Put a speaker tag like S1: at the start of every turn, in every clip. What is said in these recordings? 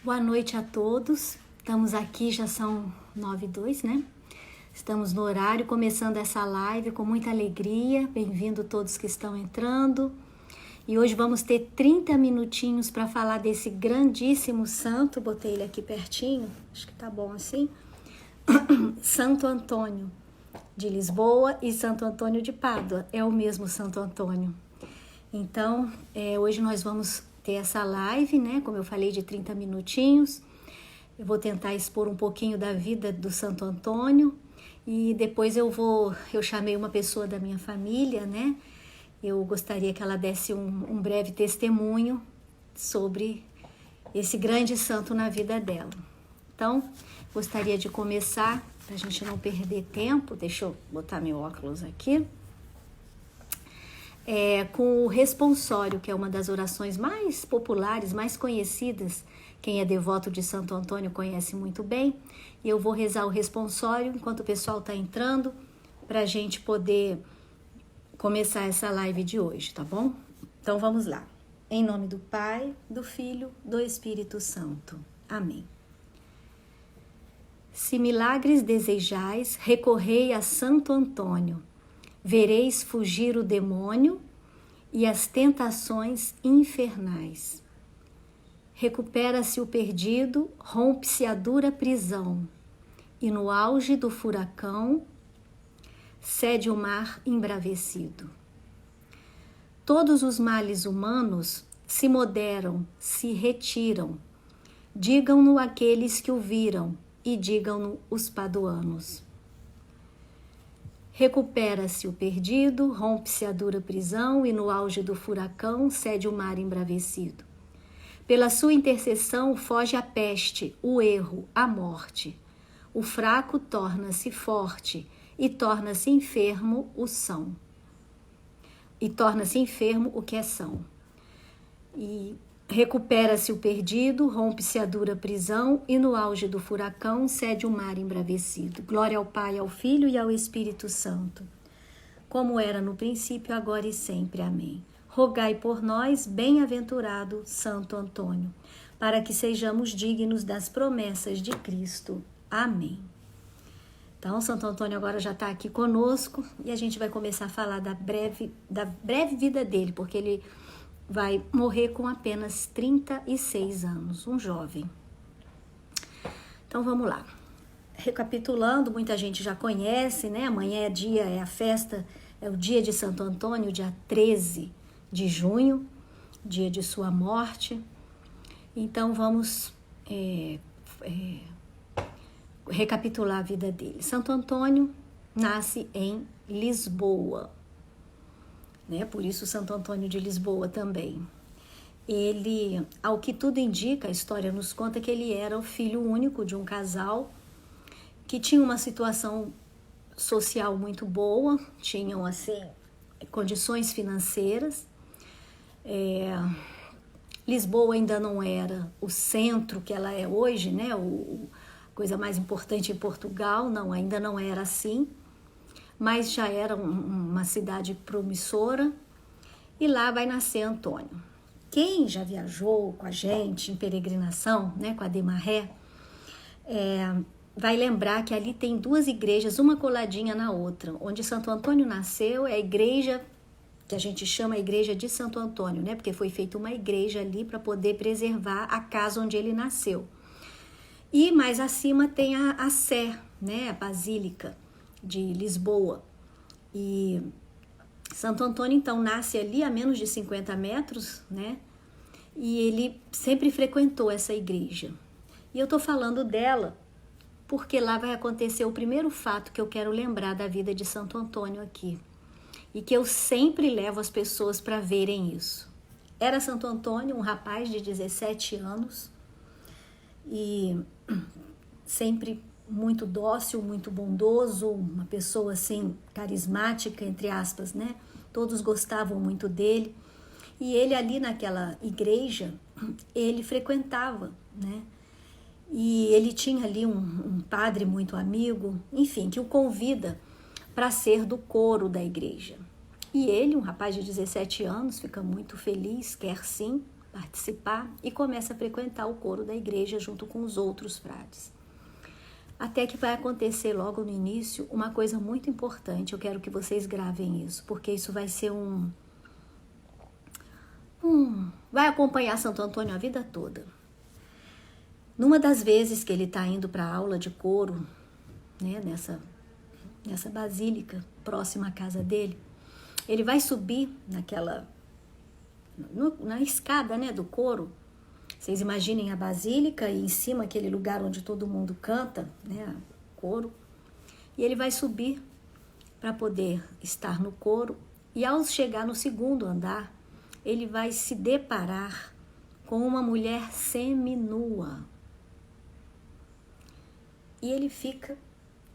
S1: Boa noite a todos. Estamos aqui, já são 9h02, né? Estamos no horário, começando essa live com muita alegria. Bem-vindo todos que estão entrando. E hoje vamos ter 30 minutinhos para falar desse grandíssimo santo. Botei ele aqui pertinho, acho que tá bom assim. Santo Antônio de Lisboa e Santo Antônio de Pádua. É o mesmo Santo Antônio. Então, hoje nós vamos ter essa live, né? Como eu falei, de 30 minutinhos. Eu vou tentar expor um pouquinho da vida do Santo Antônio e depois eu chamei uma pessoa da minha família, né? Eu gostaria que ela desse um breve testemunho sobre esse grande santo na vida dela. Então, gostaria de começar, para a gente não perder tempo, deixa eu botar meu óculos aqui. Com o responsório, que é uma das orações mais populares, mais conhecidas. Quem é devoto de Santo Antônio conhece muito bem. E eu vou rezar o responsório enquanto o pessoal está entrando, para a gente poder começar essa live de hoje, tá bom? Então vamos lá. Em nome do Pai, do Filho, do Espírito Santo. Amém. Se milagres desejais, recorrei a Santo Antônio. Vereis fugir o demônio e as tentações infernais. Recupera-se o perdido, rompe-se a dura prisão, e no auge do furacão cede o mar embravecido. Todos os males humanos se moderam, se retiram. Digam-no aqueles que o viram e digam-no os paduanos. Recupera-se o perdido, rompe-se a dura prisão e no auge do furacão cede o mar embravecido. Pela sua intercessão foge a peste, o erro, a morte. O fraco torna-se forte e torna-se enfermo o são. E torna-se enfermo o que é são. E recupera-se o perdido, rompe-se a dura prisão e no auge do furacão cede o mar embravecido. Glória ao Pai, ao Filho e ao Espírito Santo, como era no princípio, agora e sempre. Amém. Rogai por nós, bem-aventurado Santo Antônio, para que sejamos dignos das promessas de Cristo. Amém. Então, Santo Antônio agora já está aqui conosco e a gente vai começar a falar da breve vida dele, porque ele vai morrer com apenas 36 anos, um jovem. Então vamos lá. Recapitulando, muita gente já conhece, né? Amanhã é a festa, é o dia de Santo Antônio, dia 13 de junho, dia de sua morte. Então vamos recapitular a vida dele. Santo Antônio nasce em Lisboa, né? Por isso Santo Antônio de Lisboa também. Ele, ao que tudo indica, a história nos conta que ele era o filho único de um casal que tinha uma situação social muito boa, tinham assim condições financeiras. Lisboa ainda não era o centro que ela é hoje, né? A coisa mais importante em Portugal, não, ainda não era assim. Mas já era uma cidade promissora, e lá vai nascer Antônio. Quem já viajou com a gente em peregrinação, né, com a Demaré, vai lembrar que ali tem duas igrejas, uma coladinha na outra. Onde Santo Antônio nasceu é a igreja que a gente chama a igreja de Santo Antônio, né, porque foi feita uma igreja ali para poder preservar a casa onde ele nasceu. E mais acima tem a Sé, né, a Basílica de Lisboa. E Santo Antônio então nasce ali a menos de 50 metros, né? E ele sempre frequentou essa igreja. E eu tô falando dela porque lá vai acontecer o primeiro fato que eu quero lembrar da vida de Santo Antônio aqui, e que eu sempre levo as pessoas para verem isso. Era Santo Antônio, um rapaz de 17 anos, e sempre muito dócil, muito bondoso, uma pessoa assim carismática, entre aspas, né? Todos gostavam muito dele. E ele ali naquela igreja, ele frequentava, né? E ele tinha ali um padre muito amigo, enfim, que o convida para ser do coro da igreja. E ele, um rapaz de 17 anos, fica muito feliz, quer sim, participar e começa a frequentar o coro da igreja junto com os outros frades. Até que vai acontecer logo no início uma coisa muito importante. Eu quero que vocês gravem isso, porque isso vai ser vai acompanhar Santo Antônio a vida toda. Numa das vezes que ele está indo para a aula de coro, né, nessa basílica próxima à casa dele, ele vai subir na escada, né, do coro. Vocês imaginem a basílica e em cima aquele lugar onde todo mundo canta, né, coro. E ele vai subir para poder estar no coro. E ao chegar no segundo andar, ele vai se deparar com uma mulher seminua. E ele fica,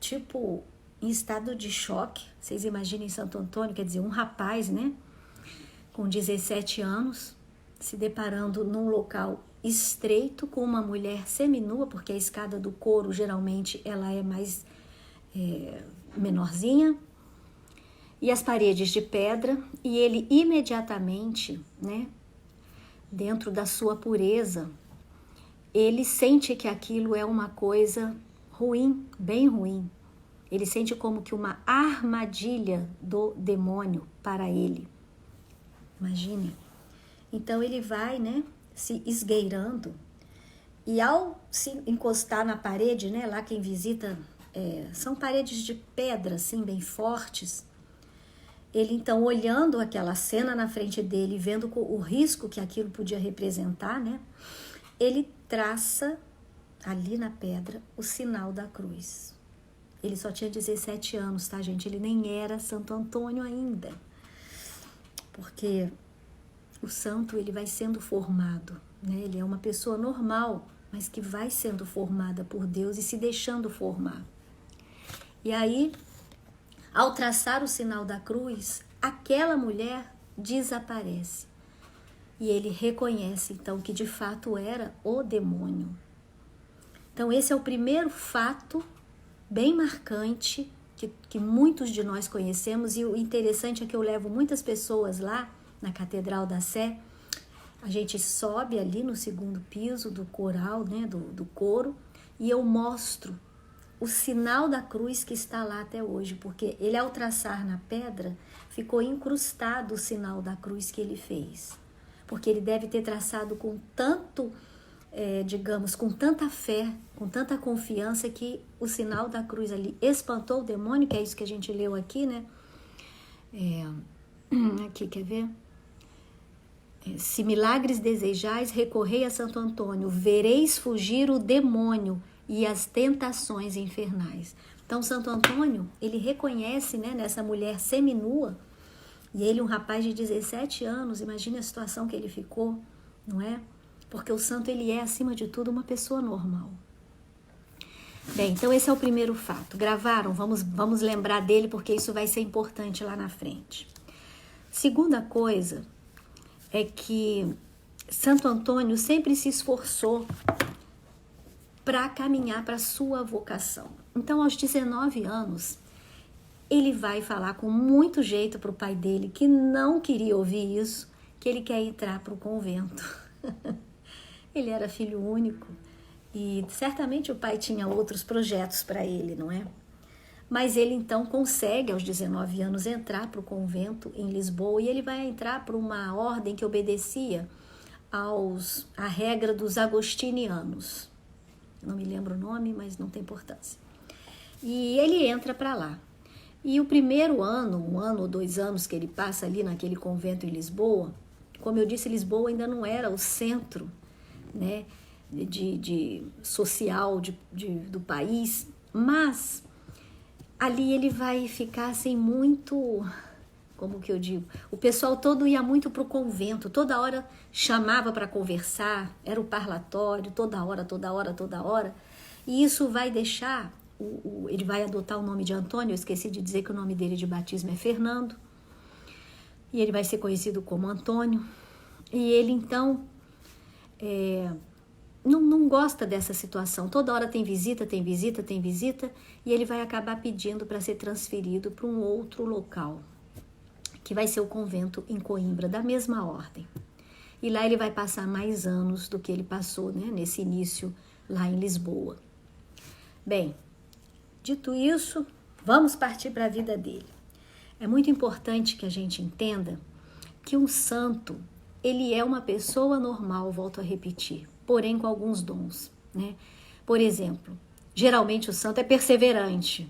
S1: tipo, em estado de choque. Vocês imaginem Santo Antônio, quer dizer, um rapaz, né, com 17 anos, se deparando num local estreito com uma mulher seminua, porque a escada do coro geralmente ela é mais menorzinha, e as paredes de pedra, e ele imediatamente, né, dentro da sua pureza, ele sente que aquilo é uma coisa ruim, bem ruim. Ele sente como que uma armadilha do demônio para ele. Imagine. Então ele vai, né, se esgueirando, e ao se encostar na parede, né, lá quem visita, são paredes de pedra, assim, bem fortes. Ele então, olhando aquela cena na frente dele, vendo o risco que aquilo podia representar, né, ele traça ali na pedra o sinal da cruz. Ele só tinha 17 anos, tá, gente? Ele nem era Santo Antônio ainda. Porque o santo, ele vai sendo formado, né? Ele é uma pessoa normal, mas que vai sendo formada por Deus e se deixando formar. E aí, ao traçar o sinal da cruz, aquela mulher desaparece. E ele reconhece, então, que de fato era o demônio. Então, esse é o primeiro fato bem marcante que muitos de nós conhecemos. E o interessante é que eu levo muitas pessoas lá na Catedral da Sé. A gente sobe ali no segundo piso do coral, né, do coro, e eu mostro o sinal da cruz que está lá até hoje, porque ele, ao traçar na pedra, ficou incrustado o sinal da cruz que ele fez. Porque ele deve ter traçado com tanto, com tanta fé, com tanta confiança, que o sinal da cruz ali espantou o demônio, que é isso que a gente leu aqui, né? Aqui, quer ver? Se milagres desejais, recorrei a Santo Antônio, vereis fugir o demônio e as tentações infernais. Então, Santo Antônio, ele reconhece, né, nessa mulher seminua, e ele, um rapaz de 17 anos, imagine a situação que ele ficou, não é? Porque o santo, ele é, acima de tudo, uma pessoa normal. Bem, então esse é o primeiro fato. Gravaram? Vamos lembrar dele, porque isso vai ser importante lá na frente. Segunda coisa é que Santo Antônio sempre se esforçou para caminhar para a sua vocação. Então, aos 19 anos, ele vai falar com muito jeito para o pai dele, que não queria ouvir isso, que ele quer entrar para o convento. Ele era filho único e certamente o pai tinha outros projetos para ele, não é? Mas ele então consegue, aos 19 anos, entrar para o convento em Lisboa, e ele vai entrar para uma ordem que obedecia à regra dos agostinianos. Não me lembro o nome, mas não tem importância. E ele entra para lá. E o primeiro ano, 1 ano ou 2 anos que ele passa ali naquele convento em Lisboa, como eu disse, Lisboa ainda não era o centro, né, social do país, mas ali ele vai ficar assim muito, como que eu digo, o pessoal todo ia muito para o convento, toda hora chamava para conversar, era o parlatório, toda hora, e isso vai deixar, ele vai adotar o nome de Antônio, eu esqueci de dizer que o nome dele de batismo é Fernando, e ele vai ser conhecido como Antônio, e ele então não gosta dessa situação, toda hora tem visita, e ele vai acabar pedindo para ser transferido para um outro local, que vai ser o convento em Coimbra, da mesma ordem. E lá ele vai passar mais anos do que ele passou, né, nesse início lá em Lisboa. Bem, dito isso, vamos partir para a vida dele. É muito importante que a gente entenda que um santo, ele é uma pessoa normal, volto a repetir, porém com alguns dons, né? Por exemplo, geralmente o santo é perseverante.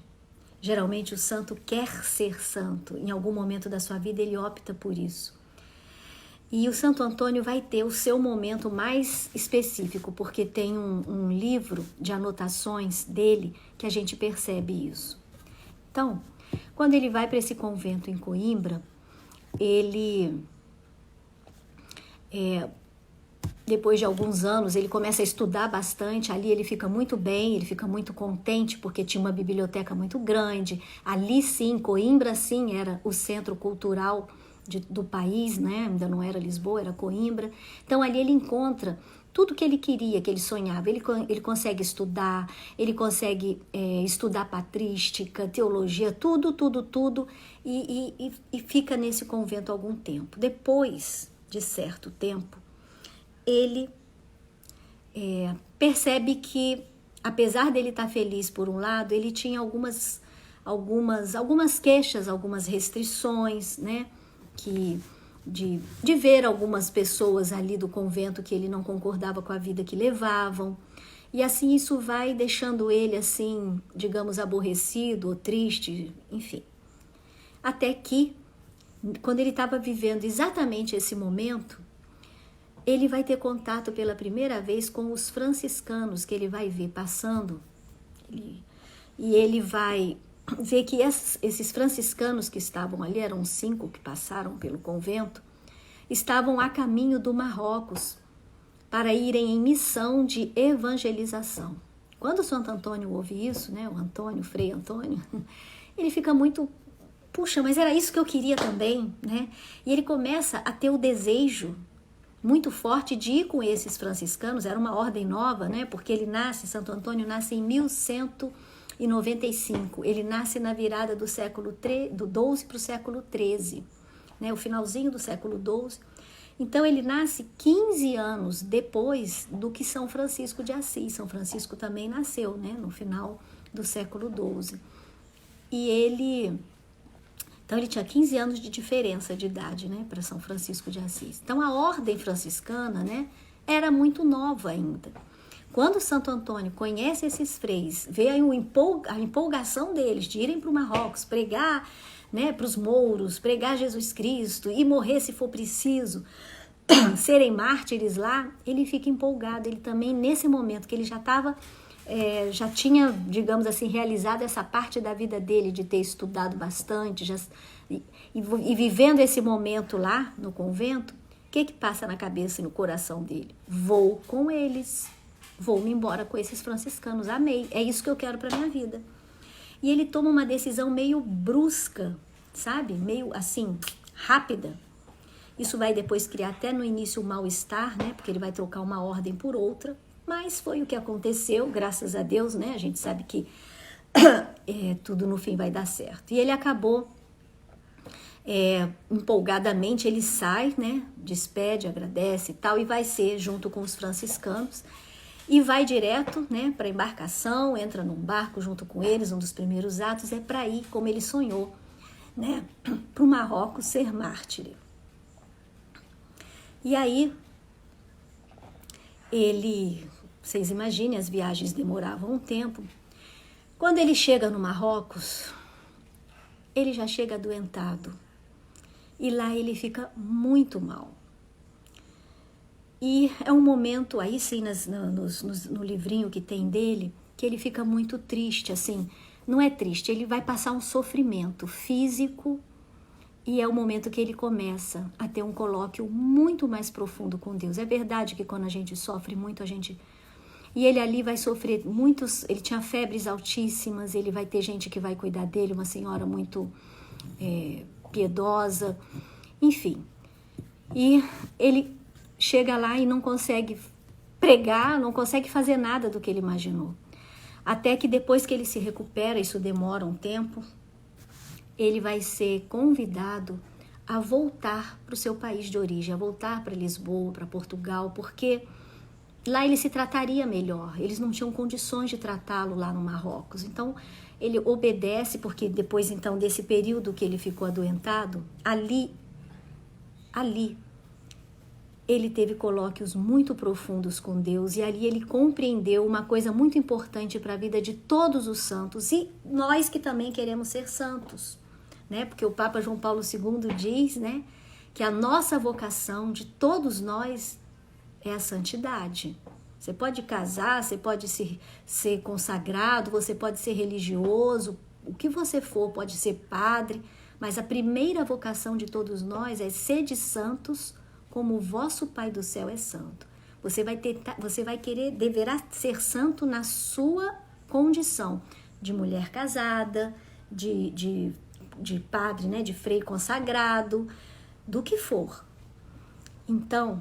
S1: Geralmente o santo quer ser santo. Em algum momento da sua vida ele opta por isso. E o Santo Antônio vai ter o seu momento mais específico, porque tem um livro de anotações dele que a gente percebe isso. Então, quando ele vai para esse convento em Coimbra, ele, depois de alguns anos, ele começa a estudar bastante. Ali ele fica muito bem, ele fica muito contente, porque tinha uma biblioteca muito grande. Ali sim, Coimbra sim, era o centro cultural do país, né? Ainda não era Lisboa, era Coimbra. Então ali ele encontra tudo que ele queria, que ele sonhava. Ele consegue estudar, ele consegue estudar patrística, teologia, tudo, e fica nesse convento algum tempo. Depois de certo tempo, ele percebe que, apesar dele estar feliz por um lado, ele tinha algumas queixas, algumas restrições, né? De ver algumas pessoas ali do convento que ele não concordava com a vida que levavam. E assim isso vai deixando ele assim, digamos, aborrecido ou triste, enfim. Até que, quando ele estava vivendo exatamente esse momento, ele vai ter contato pela primeira vez com os franciscanos, que ele vai ver passando. E ele vai ver que esses franciscanos que estavam ali, eram 5 que passaram pelo convento, estavam a caminho do Marrocos para irem em missão de evangelização. Quando o Santo Antônio ouve isso, né, o Frei Antônio, ele fica muito, puxa, mas era isso que eu queria também, né? E ele começa a ter o desejo muito forte de ir com esses franciscanos. Era uma ordem nova, né? Porque Santo Antônio nasce em 1195. Ele nasce na virada do século do 12 para o século 13, né? O finalzinho do século 12. Então ele nasce 15 anos depois do que São Francisco de Assis. São Francisco também nasceu, né? No final do século 12. Então ele tinha 15 anos de diferença de idade, né, para São Francisco de Assis. Então a ordem franciscana, né, era muito nova ainda. Quando Santo Antônio conhece esses freis, vê a empolgação deles de irem para o Marrocos, pregar, né, para os mouros, pregar Jesus Cristo e morrer se for preciso, serem mártires lá, ele fica empolgado. Ele também, nesse momento que ele já tinha, digamos assim, realizado essa parte da vida dele de ter estudado bastante e vivendo esse momento lá no convento, o que passa na cabeça e no coração dele? Vou com eles, vou-me embora com esses franciscanos, amei, é isso que eu quero para minha vida. E ele toma uma decisão meio brusca, sabe? Meio assim, rápida. Isso vai depois criar até no início um mal-estar, né? Porque ele vai trocar uma ordem por outra. Mas foi o que aconteceu, graças a Deus, né? A gente sabe que tudo no fim vai dar certo. E ele acabou, empolgadamente, ele sai, né? Despede, agradece e tal, e vai ser junto com os franciscanos. E vai direto, né, para a embarcação, entra num barco junto com eles. Um dos primeiros atos é para ir, como ele sonhou, né? Para o Marrocos ser mártir. E aí, vocês imaginem, as viagens demoravam um tempo. Quando ele chega no Marrocos, ele já chega adoentado. E lá ele fica muito mal. E é um momento, aí sim, no livrinho que tem dele, que ele fica muito triste, assim. Não é triste, ele vai passar um sofrimento físico. E é o momento que ele começa a ter um colóquio muito mais profundo com Deus. É verdade que quando a gente sofre muito, E ele ali vai sofrer muitos... Ele tinha febres altíssimas, ele vai ter gente que vai cuidar dele, uma senhora muito piedosa, enfim. E ele chega lá e não consegue pregar, não consegue fazer nada do que ele imaginou. Até que depois que ele se recupera, isso demora um tempo, ele vai ser convidado a voltar para o seu país de origem, a voltar para Lisboa, para Portugal, porque lá ele se trataria melhor. Eles não tinham condições de tratá-lo lá no Marrocos. Então, ele obedece, porque depois, então, desse período que ele ficou adoentado, ali, ele teve colóquios muito profundos com Deus, e ali ele compreendeu uma coisa muito importante para a vida de todos os santos, e nós que também queremos ser santos, né? Porque o Papa João Paulo II diz, né, que a nossa vocação de todos nós é a santidade. Você pode casar, você pode ser consagrado, você pode ser religioso, o que você for, pode ser padre, mas a primeira vocação de todos nós é ser de santos como o vosso Pai do céu é santo. Você vai querer, deverá ser santo na sua condição de mulher casada, de padre, né, de freio consagrado, do que for. Então,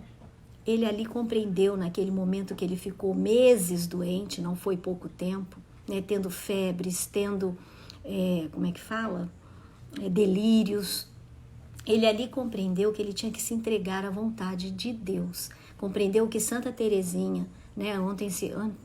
S1: ele ali compreendeu naquele momento que ele ficou meses doente, não foi pouco tempo, né, tendo febres, tendo, delírios. Ele ali compreendeu que ele tinha que se entregar à vontade de Deus. Compreendeu que Santa Teresinha, né,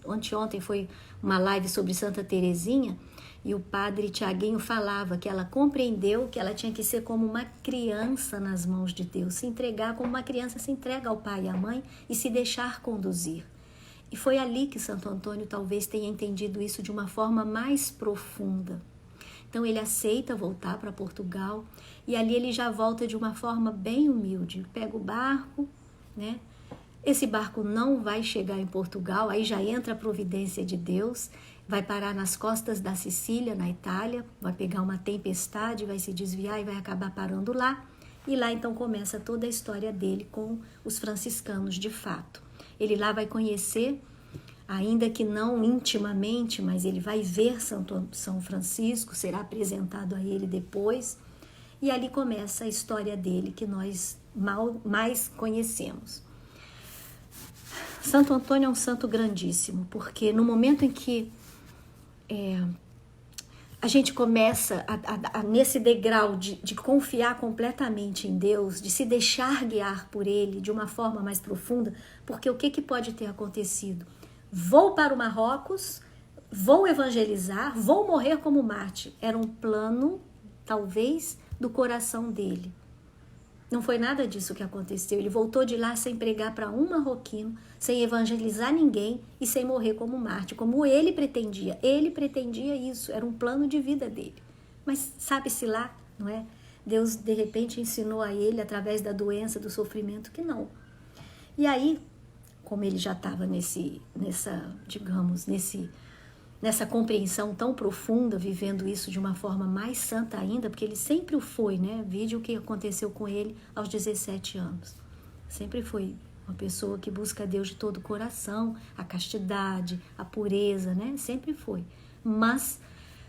S1: anteontem foi uma live sobre Santa Teresinha, e o padre Tiaguinho falava que ela compreendeu que ela tinha que ser como uma criança nas mãos de Deus, se entregar como uma criança se entrega ao pai e à mãe e se deixar conduzir. E foi ali que Santo Antônio talvez tenha entendido isso de uma forma mais profunda. Então ele aceita voltar para Portugal, e ali ele já volta de uma forma bem humilde. Pega o barco, né? Esse barco não vai chegar em Portugal, aí já entra a providência de Deus, vai parar nas costas da Sicília, na Itália, vai pegar uma tempestade, vai se desviar e vai acabar parando lá. E lá então começa toda a história dele com os franciscanos de fato. Ele lá vai conhecer, ainda que não intimamente, mas ele vai ver São Francisco, será apresentado a ele depois. E ali começa a história dele que nós mais conhecemos. Santo Antônio é um santo grandíssimo, porque no momento em que a gente começa nesse degrau de confiar completamente em Deus, de se deixar guiar por Ele de uma forma mais profunda, porque o que pode ter acontecido? Vou para o Marrocos, vou evangelizar, vou morrer como mártir. Era um plano, talvez, do coração dele. Não foi nada disso que aconteceu. Ele voltou de lá sem pregar para um marroquino, sem evangelizar ninguém e sem morrer como mártir, como ele pretendia. Ele pretendia isso, era um plano de vida dele. Mas sabe-se lá, não é? Deus, de repente, ensinou a ele, através da doença, do sofrimento, que não. E aí, como ele já estava nessa compreensão tão profunda, vivendo isso de uma forma mais santa ainda, porque ele sempre o foi, né? Vide o que aconteceu com ele aos 17 anos. Sempre foi uma pessoa que busca Deus de todo o coração, a castidade, a pureza, né? Sempre foi. Mas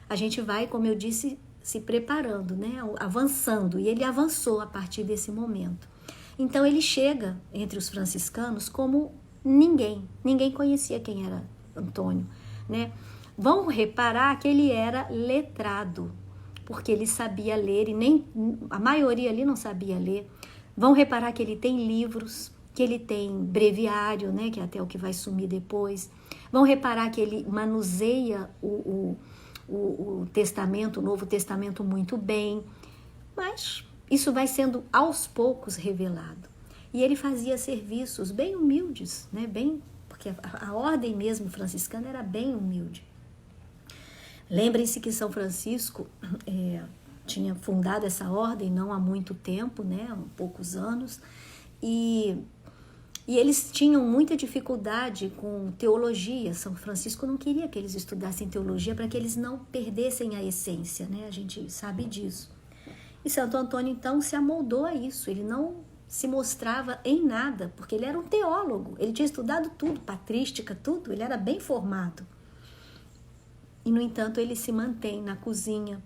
S1: a gente vai, como eu disse, se preparando, né? Avançando, e ele avançou a partir desse momento. Então ele chega entre os franciscanos como ninguém conhecia quem era Antônio, né? Vão reparar que ele era letrado, porque ele sabia ler, e nem a maioria ali não sabia ler. Vão reparar que ele tem livros, que ele tem breviário, né, que é até o que vai sumir depois. Vão reparar que ele manuseia o Testamento, o Novo Testamento muito bem, mas isso vai sendo aos poucos revelado. E ele fazia serviços bem humildes, né, porque a ordem mesmo franciscana era bem humilde. Lembrem-se que São Francisco tinha fundado essa ordem não há muito tempo, né, há poucos anos, e eles tinham muita dificuldade com teologia. São Francisco não queria que eles estudassem teologia para que eles não perdessem a essência, né, a gente sabe disso. E Santo Antônio, então, se amoldou a isso, ele não se mostrava em nada, porque ele era um teólogo, ele tinha estudado tudo, patrística, tudo, ele era bem formado. E, no entanto, ele se mantém na cozinha,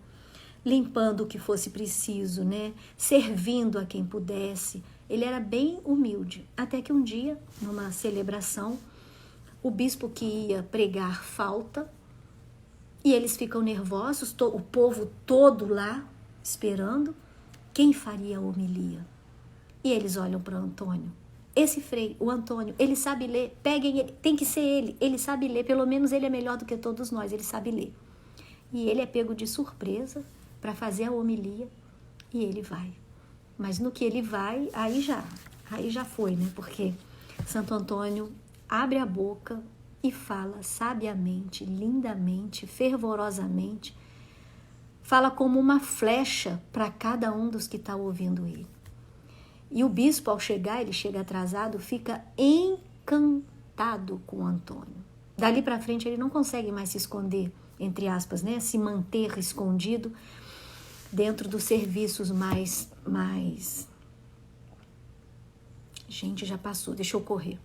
S1: limpando o que fosse preciso, né? Servindo a quem pudesse. Ele era bem humilde, até que um dia, numa celebração, o bispo que ia pregar falta, e eles ficam nervosos, o povo todo lá, esperando. quem faria a homilia? E eles olham para Antônio. Esse frei, o Antônio, ele sabe ler, peguem ele, tem que ser ele sabe ler, pelo menos ele é melhor do que todos nós, ele sabe ler. E ele é pego de surpresa para fazer a homilia e ele vai. Mas no que ele vai, aí já foi, né? Porque Santo Antônio abre a boca e fala sabiamente, lindamente, fervorosamente, fala como uma flecha para cada um dos que está ouvindo ele. E o bispo, ao chegar, ele chega atrasado, fica encantado com Antônio. Dali para frente ele não consegue mais se esconder, entre aspas, né? Se manter escondido dentro dos serviços mais... Gente, já passou, deixa eu correr.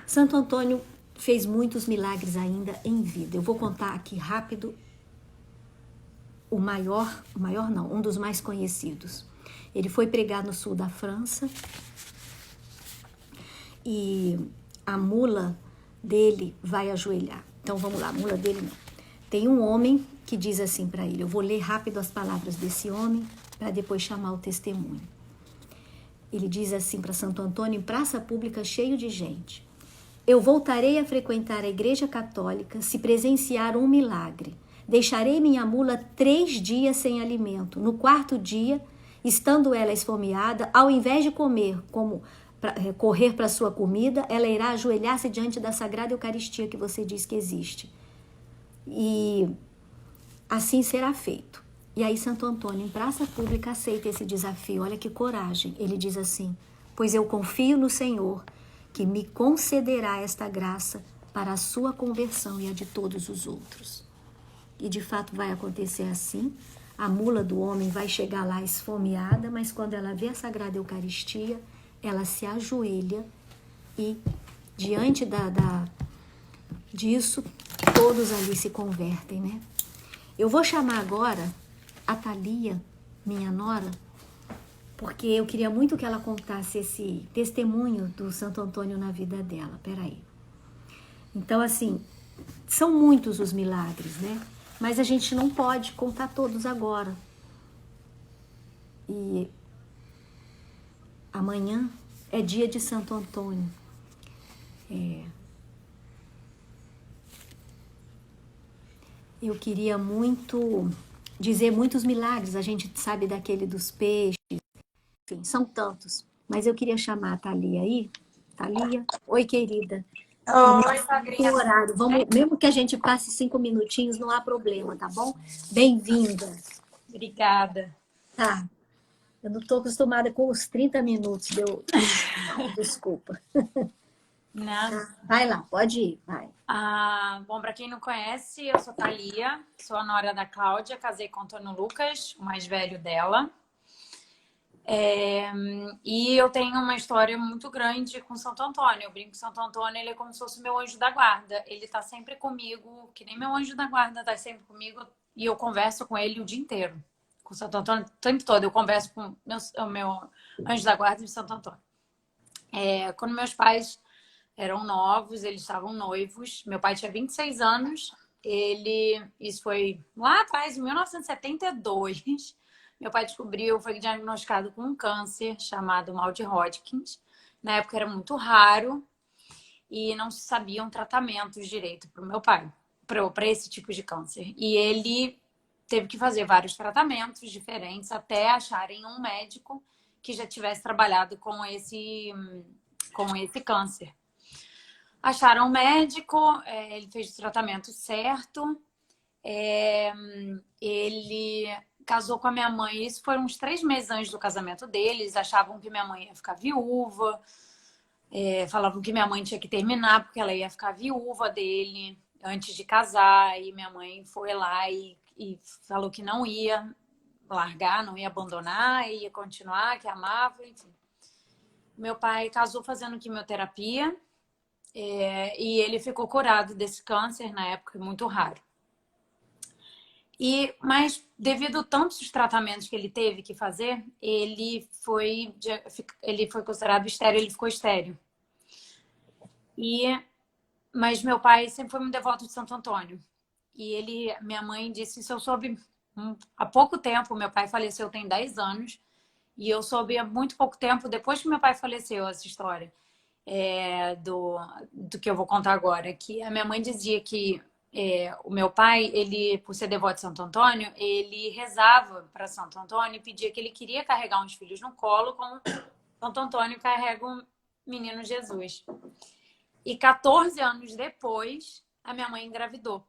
S1: Santo Antônio fez muitos milagres ainda em vida. Eu vou contar aqui rápido um dos mais conhecidos. Ele foi pregar no sul da França e a mula dele vai ajoelhar. Então vamos lá, a mula dele não. Tem um homem que diz assim para ele, eu vou ler rápido as palavras desse homem para depois chamar o testemunho. Ele diz assim para Santo Antônio, em praça pública cheio de gente: eu voltarei a frequentar a igreja católica se presenciar um milagre. Deixarei minha mula 3 dias sem alimento. No 4º dia, estando ela esfomeada, ao invés de correr para sua comida, ela irá ajoelhar-se diante da Sagrada Eucaristia que você diz que existe. E assim será feito. E aí Santo Antônio, em praça pública, aceita esse desafio. Olha que coragem. Ele diz assim, pois eu confio no Senhor, que me concederá esta graça para a sua conversão e a de todos os outros. E de fato vai acontecer assim. A mula do homem vai chegar lá esfomeada, mas quando ela vê a Sagrada Eucaristia, ela se ajoelha e diante disso, todos ali se convertem, né? Eu vou chamar agora a Thalia, minha nora, porque eu queria muito que ela contasse esse testemunho do Santo Antônio na vida dela. Peraí. Então, assim, são muitos os milagres, né? Mas a gente não pode contar todos agora. E amanhã é dia de Santo Antônio. Eu queria muito dizer muitos milagres. A gente sabe daquele dos peixes. Enfim, são tantos. Mas eu queria chamar a Thalia aí. Thalia, oi, querida.
S2: Oi, Sabrina.
S1: O horário. Mesmo que a gente passe 5 minutinhos, não há problema, tá bom? Bem-vinda.
S2: Obrigada.
S1: Tá. Eu não estou acostumada com os 30 minutos. Desculpa.
S2: Não.
S1: Vai lá, pode ir, vai.
S2: Bom, para quem não conhece, eu sou Thalia, sou a nora da Cláudia, casei com o Antônio Lucas, o mais velho dela. E eu tenho uma história muito grande com Santo Antônio. Eu brinco que Santo Antônio, ele é como se fosse meu anjo da guarda. Ele tá sempre comigo, que nem meu anjo da guarda tá sempre comigo, e eu converso com ele o dia inteiro. Com Santo Antônio, o tempo todo eu converso com o meu anjo da guarda de Santo Antônio. Quando meus pais eram novos, eles estavam noivos. Meu pai tinha 26 anos. Isso foi lá atrás, em 1972. Meu pai foi diagnosticado com um câncer chamado mal de Hodgkin. Na época era muito raro e não se sabiam tratamentos direito para o meu pai, para esse tipo de câncer. E ele teve que fazer vários tratamentos diferentes até acharem um médico que já tivesse trabalhado com esse câncer. Acharam um médico, ele fez o tratamento certo, ele casou com a minha mãe. Isso foi uns 3 meses antes do casamento deles. Achavam que minha mãe ia ficar viúva, falavam que minha mãe tinha que terminar porque ela ia ficar viúva dele antes de casar. E minha mãe foi lá e falou que não ia largar, não ia abandonar, ia continuar, que amava, enfim. Meu pai casou fazendo quimioterapia. E ele ficou curado desse câncer na época, muito raro. Mas devido a tantos tratamentos que ele teve que fazer, ele foi considerado estéril, ele ficou estéril. Mas meu pai sempre foi muito devoto de Santo Antônio. E minha mãe disse, isso eu soube há pouco tempo. Meu pai faleceu tem 10 anos. E eu soube há muito pouco tempo, depois que meu pai faleceu, essa história do que eu vou contar agora. Que a minha mãe dizia que o meu pai, ele, por ser devoto de Santo Antônio, ele rezava para Santo Antônio e pedia que ele queria carregar uns filhos no colo, como Santo Antônio carrega o menino Jesus. E 14 anos depois, a minha mãe engravidou.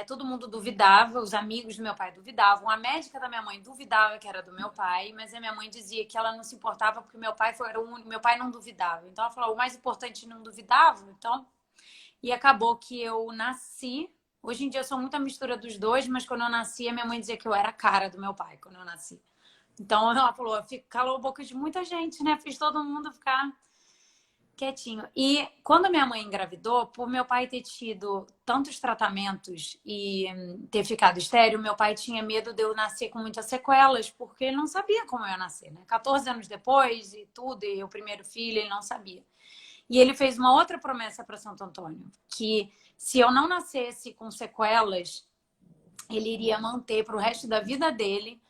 S2: Todo mundo duvidava, os amigos do meu pai duvidavam, a médica da minha mãe duvidava que era do meu pai, mas a minha mãe dizia que ela não se importava porque meu pai era o único, meu pai não duvidava. Então ela falou, o mais importante não duvidava, então. E acabou que eu nasci. Hoje em dia eu sou muita mistura dos dois, mas quando eu nasci, a minha mãe dizia que eu era a cara do meu pai quando eu nasci. Então ela falou, calou a boca de muita gente, né? Fez todo mundo ficar quietinho. E quando minha mãe engravidou, por meu pai ter tido tantos tratamentos e ter ficado estéril, meu pai tinha medo de eu nascer com muitas sequelas, porque ele não sabia como eu ia nascer, né? 14 anos depois e tudo, e o primeiro filho, ele não sabia. E ele fez uma outra promessa para Santo Antônio, que se eu não nascesse com sequelas, ele iria manter para o resto da vida dele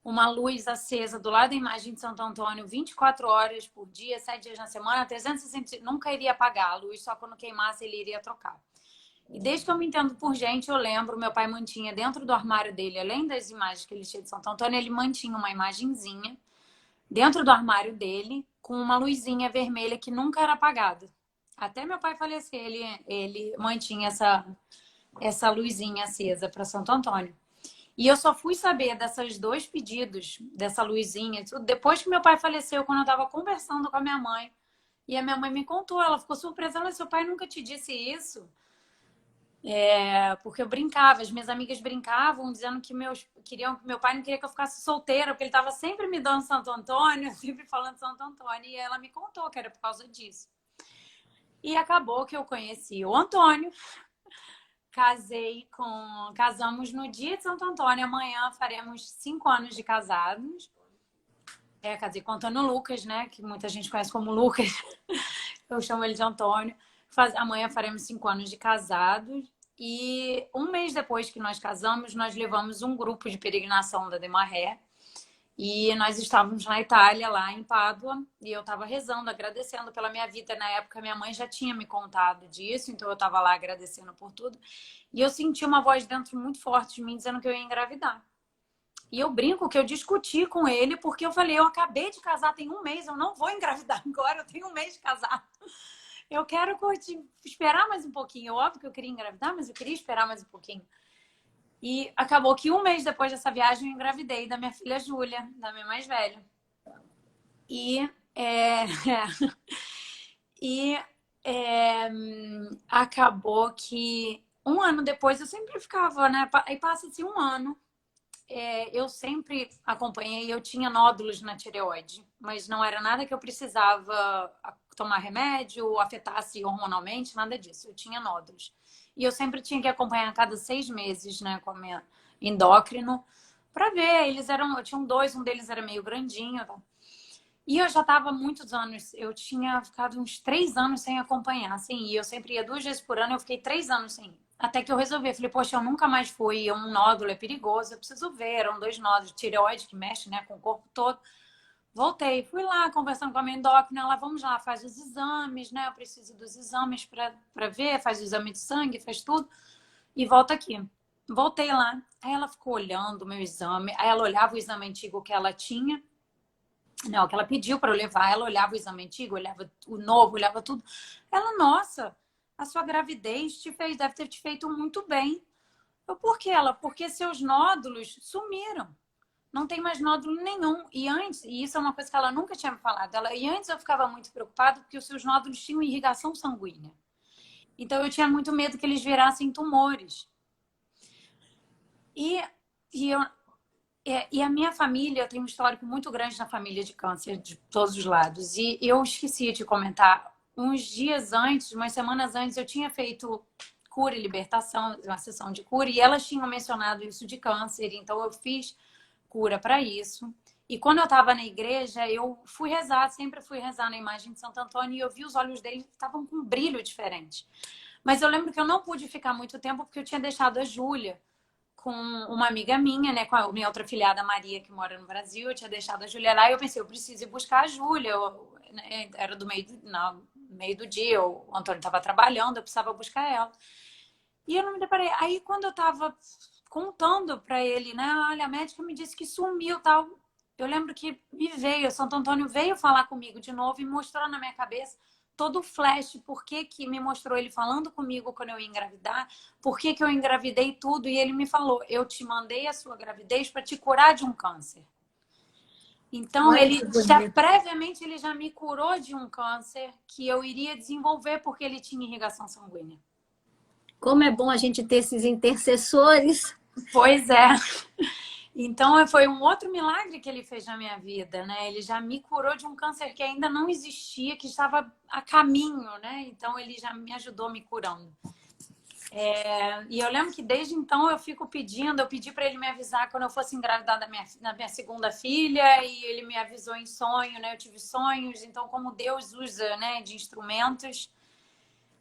S2: uma luz acesa do lado da imagem de Santo Antônio 24 horas por dia, 7 dias na semana, 360, nunca iria apagar a luz, só quando queimasse ele iria trocar. E desde que eu me entendo por gente, eu lembro, meu pai mantinha dentro do armário dele, além das imagens que ele tinha de Santo Antônio, ele mantinha uma imagenzinha dentro do armário dele, com uma luzinha vermelha que nunca era apagada. Até meu pai falecer, ele mantinha essa luzinha acesa para Santo Antônio. E eu só fui saber desses dois pedidos, dessa luzinha, depois que meu pai faleceu, quando eu estava conversando com a minha mãe. E a minha mãe me contou, ela ficou surpresa, ela, seu pai nunca te disse isso? Porque eu brincava, as minhas amigas brincavam, dizendo que meu pai não queria que eu ficasse solteira, porque ele estava sempre me dando Santo Antônio, sempre falando Santo Antônio, e ela me contou que era por causa disso. E acabou que eu conheci o Antônio, casamos no dia de Santo Antônio. Amanhã faremos 5 anos de casados. Casei com o Antônio Lucas, né? Que muita gente conhece como Lucas. Eu chamo ele de Antônio. Amanhã faremos 5 anos de casados. E um mês depois que nós casamos, nós levamos um grupo de peregrinação da Demaré. E nós estávamos na Itália, lá em Pádua, e eu estava rezando, agradecendo pela minha vida. Na época, minha mãe já tinha me contado disso, então eu estava lá agradecendo por tudo. E eu senti uma voz dentro muito forte de mim, dizendo que eu ia engravidar. E eu brinco que eu discuti com ele, porque eu falei, eu acabei de casar tem um mês, eu não vou engravidar agora, eu tenho um mês de casar. Eu quero esperar mais um pouquinho. Óbvio que eu queria engravidar, mas eu queria esperar mais um pouquinho. E acabou que um mês depois dessa viagem eu engravidei da minha filha Júlia, da minha mais velha. E, e acabou que um ano depois eu sempre ficava, né? Aí passa-se um ano. Eu sempre acompanhei, eu tinha nódulos na tireoide, mas não era nada que eu precisava tomar remédio, afetasse hormonalmente, nada disso. Eu tinha nódulos. E eu sempre tinha que acompanhar a cada 6 meses, né, com a minha endócrino, para ver. Eu tinha 2, um deles era meio grandinho. Tá? E eu já estava há muitos anos, eu tinha ficado uns 3 anos sem acompanhar, assim, e eu sempre ia 2 vezes por ano, eu fiquei 3 anos sem ir. Até que eu resolvi, falei, poxa, eu nunca mais fui, um nódulo é perigoso, eu preciso ver, eram 2 nódulos, tireoide que mexe, né, com o corpo todo. Voltei, fui lá conversando com a minha endócrina, ela, vamos lá, faz os exames, né? Eu preciso dos exames para ver, faz o exame de sangue, faz tudo e volta aqui. Voltei lá, aí ela ficou olhando o meu exame, aí ela olhava o exame antigo que ela tinha, não, que ela pediu para eu levar, ela olhava o exame antigo, olhava o novo, olhava tudo. Ela, nossa, a sua gravidez deve ter te feito muito bem. Por que ela? Porque seus nódulos sumiram. Não tem mais nódulo nenhum. E antes, e isso é uma coisa que ela nunca tinha me falado, e antes eu ficava muito preocupada porque os seus nódulos tinham irrigação sanguínea. Então eu tinha muito medo que eles virassem tumores. E a minha família, eu tenho um histórico muito grande na família de câncer, de todos os lados. E eu esqueci de comentar, uns dias antes, umas semanas antes, eu tinha feito cura e libertação, uma sessão de cura, e elas tinham mencionado isso de câncer, então eu fiz cura para isso. E quando eu estava na igreja, eu fui rezar, sempre fui rezar na imagem de Santo Antônio, e eu vi os olhos dele que estavam com um brilho diferente. Mas eu lembro que eu não pude ficar muito tempo, porque eu tinha deixado a Júlia com uma amiga minha, né? Com a minha outra filhada Maria, que mora no Brasil. Eu tinha deixado a Júlia lá e eu pensei, eu preciso ir buscar a Júlia. Né, era meio do dia, o Antônio estava trabalhando, eu precisava buscar ela. E eu não me deparei. Aí quando eu tava contando para ele, né? Olha, a médica me disse que sumiu, tal. Eu lembro que Santo Antônio veio falar comigo de novo e mostrou na minha cabeça todo o flash, por que que me mostrou ele falando comigo quando eu ia engravidar, por que que eu engravidei tudo, e ele me falou, eu te mandei a sua gravidez para te curar de um câncer. Então,
S1: Olha que bonito.
S2: previamente, ele já me curou de um câncer que eu iria desenvolver porque ele tinha irrigação sanguínea.
S1: Como é bom a gente ter esses intercessores.
S2: Pois é. Então, foi um outro milagre que ele fez na minha vida, né? Ele já me curou de um câncer que ainda não existia, que estava a caminho, né? Então, ele já me ajudou me curando. E eu lembro que desde então eu pedi para ele me avisar quando eu fosse engravidar da minha segunda filha, e ele me avisou em sonho, né? Eu tive sonhos, então como Deus usa, né, de instrumentos.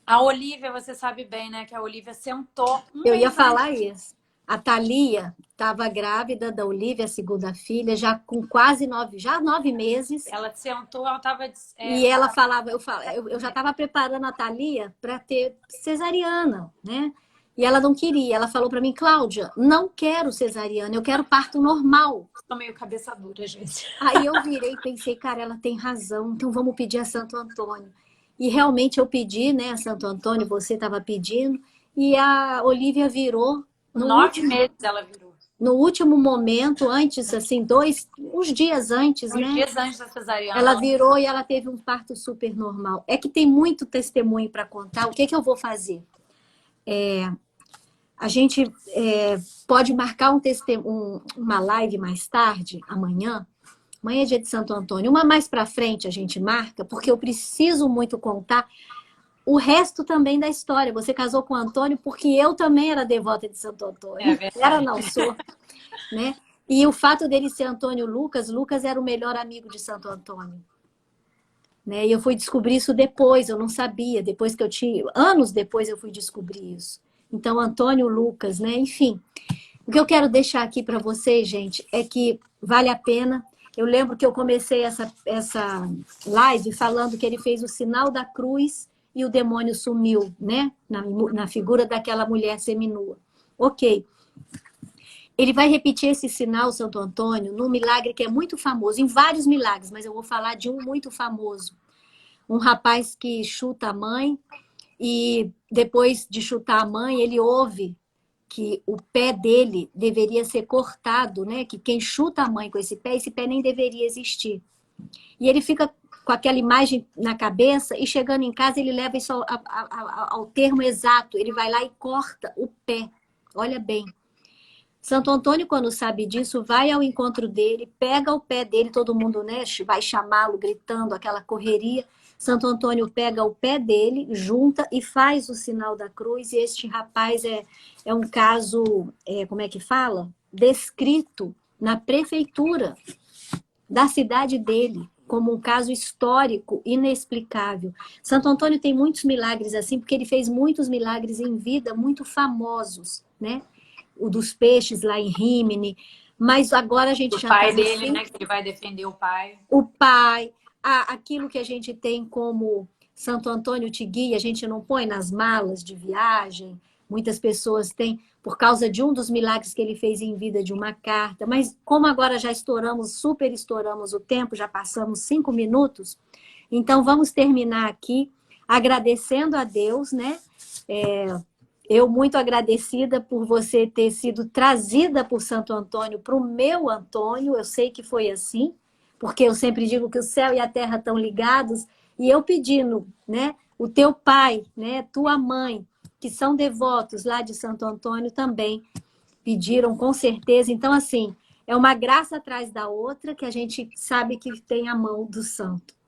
S2: A Olivia, você sabe bem, né, que a Olivia sentou
S1: Eu ia falar isso. A Thalia estava grávida da Olivia, a segunda filha, já com quase 9 meses.
S2: Ela sentou, ela estava...
S1: E ela falava, eu já estava preparando a Thalia para ter cesariana, né? E ela não queria. Ela falou para mim, Cláudia, não quero cesariana, eu quero parto normal.
S2: Tô meio cabeça dura, gente.
S1: Aí eu virei e pensei, cara, ela tem razão, então vamos pedir a Santo Antônio. E realmente eu pedi, né, a Santo Antônio, você estava pedindo, e a Olivia virou.
S2: 9 meses ela virou.
S1: No último momento, antes, assim, uns dias antes, né?
S2: Uns dias antes da cesariana.
S1: Ela virou e ela teve um parto super normal. É que tem muito testemunho para contar. O que que eu vou fazer? A gente pode marcar uma live mais tarde, amanhã. Amanhã é dia de Santo Antônio. Uma mais para frente a gente marca, porque eu preciso muito contar o resto também da história. Você casou com o Antônio porque eu também era devota de Santo Antônio. Era, não sou, né? E o fato dele ser Antônio Lucas, Lucas era o melhor amigo de Santo Antônio. Né? E eu fui descobrir isso depois, eu não sabia. Anos depois eu fui descobrir isso. Então, Antônio Lucas, né? Enfim. O que eu quero deixar aqui para vocês, gente, é que vale a pena. Eu lembro que eu comecei essa live falando que ele fez o sinal da cruz e o demônio sumiu, né? Na figura daquela mulher seminua. Ok. Ele vai repetir esse sinal, Santo Antônio, num milagre que é muito famoso, em vários milagres, mas eu vou falar de um muito famoso. Um rapaz que chuta a mãe e depois de chutar a mãe, ele ouve que o pé dele deveria ser cortado, né? Que quem chuta a mãe com esse pé nem deveria existir. E ele fica com aquela imagem na cabeça e chegando em casa ele leva isso ao termo exato. Ele vai lá e corta o pé. Olha bem. Santo Antônio, quando sabe disso, vai ao encontro dele, pega o pé dele, todo mundo, né, vai chamá-lo, gritando, aquela correria. Santo Antônio pega o pé dele, junta e faz o sinal da cruz. E este rapaz é um caso, como é que fala? Descrito na prefeitura da cidade dele, como um caso histórico inexplicável. Santo Antônio tem muitos milagres assim, porque ele fez muitos milagres em vida, muito famosos, né? O dos peixes lá em Rímini, mas agora a gente
S2: o
S1: já...
S2: O pai dele, assim, né? Que ele vai defender o pai.
S1: O pai, aquilo que a gente tem como Santo Antônio te guia, a gente não põe nas malas de viagem, muitas pessoas têm, por causa de um dos milagres que ele fez em vida, de uma carta, mas como agora já super estouramos o tempo, já passamos 5 minutos, então vamos terminar aqui agradecendo a Deus, né? Eu muito agradecida por você ter sido trazida por Santo Antônio para o meu Antônio. Eu sei que foi assim, porque eu sempre digo que o céu e a terra estão ligados. E eu pedindo, né, o teu pai, né, tua mãe, que são devotos lá de Santo Antônio também pediram, com certeza. Então, assim, é uma graça atrás da outra que a gente sabe que tem a mão do santo.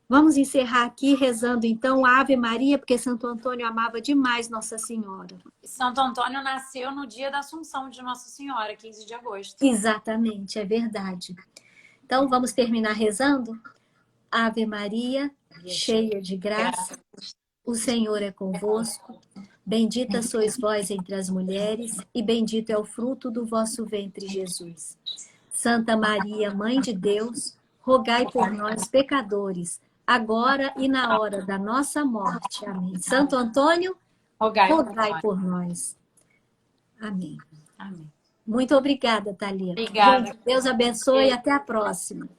S1: Vamos encerrar aqui rezando, então, a Ave Maria, porque Santo Antônio amava demais Nossa Senhora.
S2: Santo Antônio nasceu no dia da Assunção de Nossa Senhora, 15 de agosto.
S1: Exatamente, é verdade. Então, vamos terminar rezando? Ave Maria, cheia de graça, o Senhor é convosco. Bendita sois vós entre as mulheres, e bendito é o fruto do vosso ventre, Jesus. Santa Maria, Mãe de Deus, rogai por nós, pecadores, agora e na hora da nossa morte. Amém. Santo Antônio, rogai por nós. Amém.
S2: Amém.
S1: Muito obrigada, Thalita.
S2: Obrigada.
S1: Gente, Deus abençoe e até a próxima.